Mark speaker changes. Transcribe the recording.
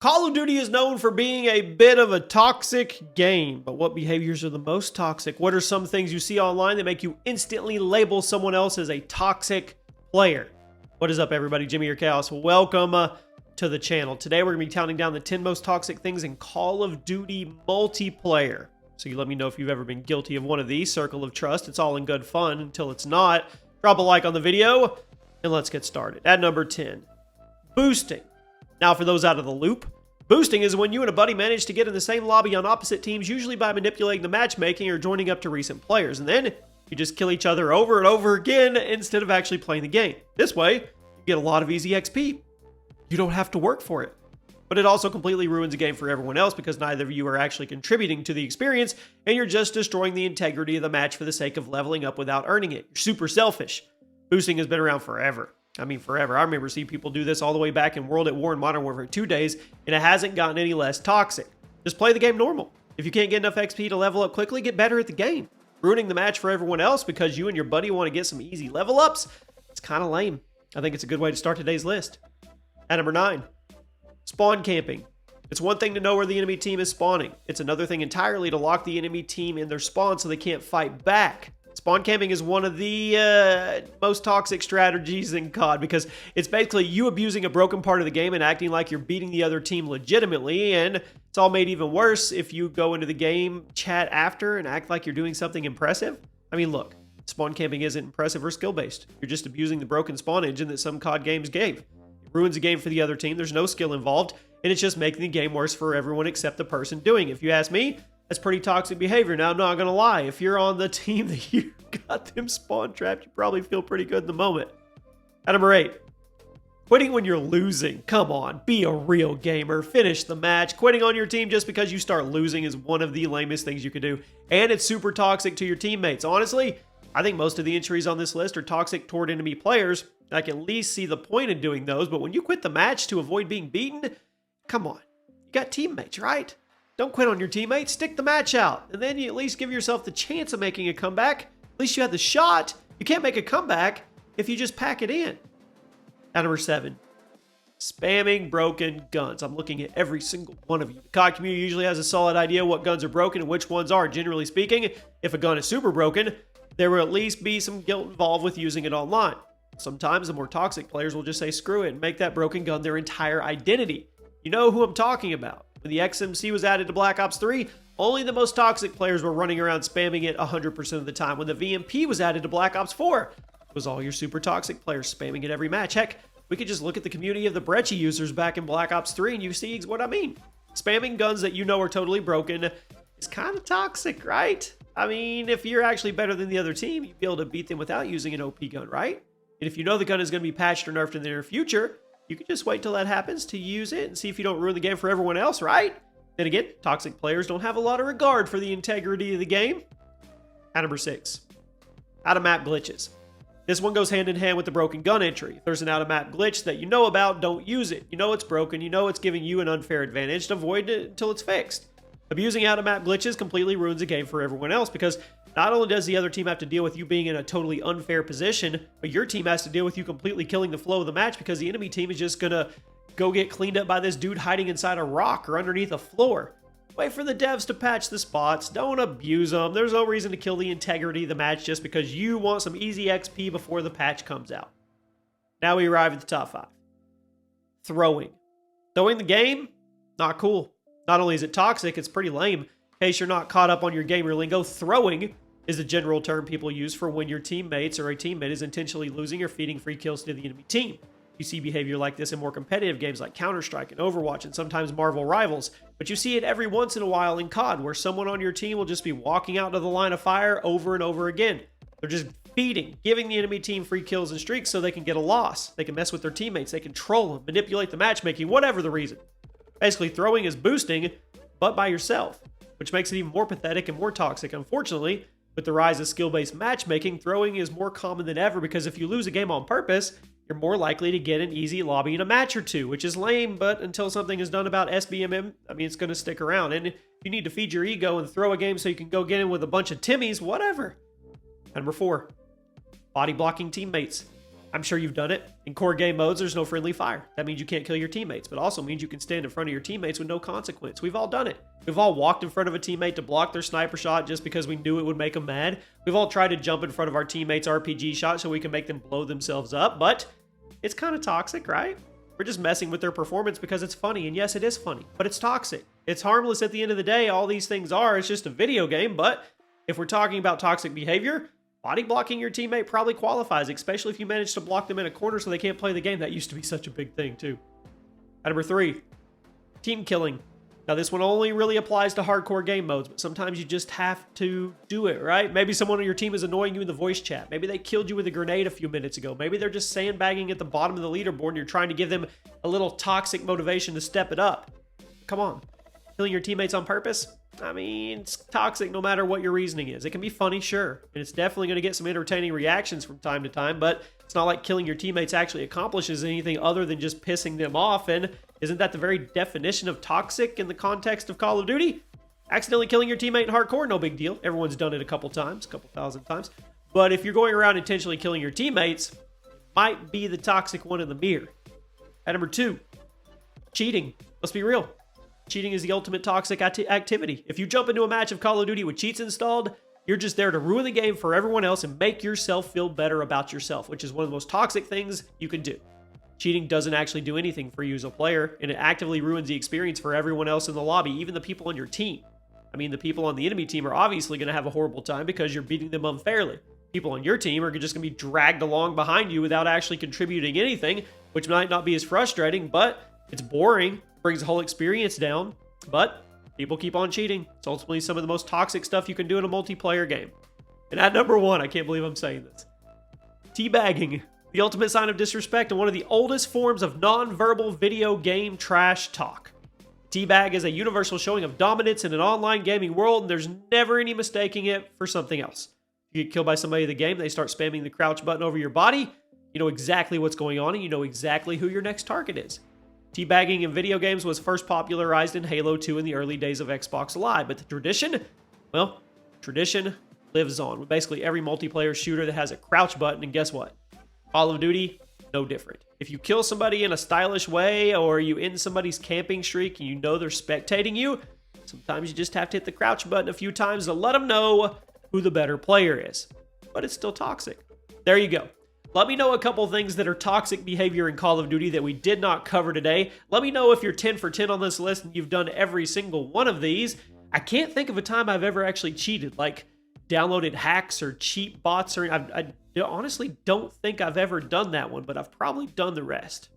Speaker 1: Call of Duty is known for being a bit of a toxic game, but what behaviors are the most toxic? What are some things you see online that make you instantly label someone else as a toxic player? What is up, everybody? Jimmy or Chaos. Welcome to the channel. Today we're going to be counting down the 10 most toxic things in Call of Duty multiplayer. So you let me know if you've ever been guilty of one of these. Circle of trust. It's all in good fun until it's not. Drop a like on the video and let's get started. At number 10, boosting. Now, for those out of the loop, boosting is when you and a buddy manage to get in the same lobby on opposite teams, usually by manipulating the matchmaking or joining up to recent players. And then you just kill each other over and over again instead of actually playing the game. This way, you get a lot of easy XP. You don't have to work for it. But it also completely ruins the game for everyone else because neither of you are actually contributing to the experience and you're just destroying the integrity of the match for the sake of leveling up without earning it. You're super selfish. Boosting has been around forever. I mean, forever. I remember seeing people do this all the way back in World at War and Modern Warfare 2 days, and it hasn't gotten any less toxic. Just play the game normal. If you can't get enough XP to level up quickly, get better at the game. Ruining the match for everyone else because you and your buddy want to get some easy level ups, it's kind of lame. I think it's a good way to start today's list. At number 9, spawn camping. It's one thing to know where the enemy team is spawning. It's another thing entirely to lock the enemy team in their spawn so they can't fight back. Spawn camping is one of the most toxic strategies in COD because it's basically you abusing a broken part of the game and acting like you're beating the other team legitimately, and it's all made even worse if you go into the game chat after and act like you're doing something impressive. I mean, look, spawn camping isn't impressive or skill-based. You're just abusing the broken spawn engine that some COD games gave. It ruins the game for the other team, there's no skill involved, and it's just making the game worse for everyone except the person doing it. If you ask me, that's pretty toxic behavior. Now, I'm not going to lie. If you're on the team that you got them spawn trapped, you probably feel pretty good in the moment. At number 8, quitting when you're losing. Come on, be a real gamer. Finish the match. Quitting on your team just because you start losing is one of the lamest things you could do. And it's super toxic to your teammates. Honestly, I think most of the entries on this list are toxic toward enemy players. I can at least see the point in doing those. But when you quit the match to avoid being beaten, come on. You got teammates, right? Don't quit on your teammates, stick the match out, and then you at least give yourself the chance of making a comeback. At least you had the shot. You can't make a comeback if you just pack it in. At number 7, spamming broken guns. I'm looking at every single one of you. The COD community usually has a solid idea what guns are broken and which ones are. Generally speaking, if a gun is super broken, there will at least be some guilt involved with using it online. Sometimes the more toxic players will just say screw it and make that broken gun their entire identity. You know who I'm talking about. When the XMC was added to Black Ops 3, only the most toxic players were running around spamming it 100% of the time. When the VMP was added to Black Ops 4, it was all your super toxic players spamming it every match. Heck, we could just look at the community of the Brecci users back in Black Ops 3 and you see what I mean. Spamming guns that you know are totally broken is kind of toxic, right? I mean, if you're actually better than the other team, you'd be able to beat them without using an OP gun, right? And if you know the gun is going to be patched or nerfed in the near future, you can just wait till that happens to use it and see if you don't ruin the game for everyone else, right? Then again, toxic players don't have a lot of regard for the integrity of the game. At number 6, out-of-map glitches. This one goes hand in hand with the broken gun entry. If there's an out-of-map glitch that you know about, don't use it. You know it's broken, you know it's giving you an unfair advantage, to avoid it until it's fixed. Abusing out-of-map glitches completely ruins the game for everyone else because not only does the other team have to deal with you being in a totally unfair position, but your team has to deal with you completely killing the flow of the match because the enemy team is just gonna go get cleaned up by this dude hiding inside a rock or underneath a floor. Wait for the devs to patch the spots. Don't abuse them. There's no reason to kill the integrity of the match just because you want some easy XP before the patch comes out. Now we arrive at the top 5. Throwing. Throwing the game? Not cool. Not only is it toxic, it's pretty lame. In case you're not caught up on your gamer lingo, throwing is a general term people use for when your teammates or a teammate is intentionally losing or feeding free kills to the enemy team. You see behavior like this in more competitive games like Counter-Strike and Overwatch and sometimes Marvel Rivals, but you see it every once in a while in COD where someone on your team will just be walking out to the line of fire over and over again. They're just feeding, giving the enemy team free kills and streaks so they can get a loss. They can mess with their teammates, they can troll them, manipulate the matchmaking, whatever the reason. Basically, throwing is boosting, but by yourself, which makes it even more pathetic and more toxic. Unfortunately, with the rise of skill-based matchmaking, throwing is more common than ever because if you lose a game on purpose, you're more likely to get an easy lobby in a match or two, which is lame, but until something is done about SBMM, I mean, it's going to stick around. And if you need to feed your ego and throw a game so you can go get in with a bunch of Timmies, whatever. Number 4, body blocking teammates. I'm sure you've done it. In core game modes, there's no friendly fire. That means you can't kill your teammates, but also means you can stand in front of your teammates with no consequence. We've all done it. We've all walked in front of a teammate to block their sniper shot just because we knew it would make them mad. We've all tried to jump in front of our teammates' RPG shot so we can make them blow themselves up, but it's kind of toxic, right? We're just messing with their performance because it's funny, and yes, it is funny, but it's toxic. It's harmless at the end of the day. All these things are. It's just a video game, but if we're talking about toxic behavior, body blocking your teammate probably qualifies, especially if you manage to block them in a corner so they can't play the game. That used to be such a big thing, too. At number 3, team killing. Now, this one only really applies to hardcore game modes, but sometimes you just have to do it, right? Maybe someone on your team is annoying you in the voice chat. Maybe they killed you with a grenade a few minutes ago. Maybe they're just sandbagging at the bottom of the leaderboard and you're trying to give them a little toxic motivation to step it up. Come on. Killing your teammates on purpose? I mean, it's toxic no matter what your reasoning is. It can be funny, sure, and it's definitely going to get some entertaining reactions from time to time, but it's not like killing your teammates actually accomplishes anything other than just pissing them off, and isn't that the very definition of toxic in the context of Call of Duty? Accidentally killing your teammate in hardcore, no big deal. Everyone's done it a couple times, a couple thousand times. But if you're going around intentionally killing your teammates, might be the toxic one in the mirror. At number 2, cheating. Let's be real. Cheating is the ultimate toxic activity. If you jump into a match of Call of Duty with cheats installed, you're just there to ruin the game for everyone else and make yourself feel better about yourself, which is one of the most toxic things you can do. Cheating doesn't actually do anything for you as a player, and it actively ruins the experience for everyone else in the lobby, even the people on your team. I mean, the people on the enemy team are obviously going to have a horrible time because you're beating them unfairly. People on your team are just going to be dragged along behind you without actually contributing anything, which might not be as frustrating, but it's boring. Brings the whole experience down, but people keep on cheating. It's ultimately some of the most toxic stuff you can do in a multiplayer game. And at number 1, I can't believe I'm saying this, teabagging, the ultimate sign of disrespect and one of the oldest forms of non-verbal video game trash talk. Teabag is a universal showing of dominance in an online gaming world, and there's never any mistaking it for something else. If you get killed by somebody in the game, they start spamming the crouch button over your body, you know exactly what's going on, and you know exactly who your next target is. Teabagging in video games was first popularized in Halo 2 in the early days of Xbox Live, but the tradition, well, tradition lives on with basically every multiplayer shooter that has a crouch button, and guess what? Call of Duty, no different. If you kill somebody in a stylish way, or you end somebody's camping streak and you know they're spectating you, sometimes you just have to hit the crouch button a few times to let them know who the better player is. But it's still toxic. There you go. Let me know a couple things that are toxic behavior in Call of Duty that we did not cover today. Let me know if you're 10 for 10 on this list and you've done every single one of these. I can't think of a time I've ever actually cheated, like downloaded hacks or cheat bots, or I honestly don't think I've ever done that one, but I've probably done the rest.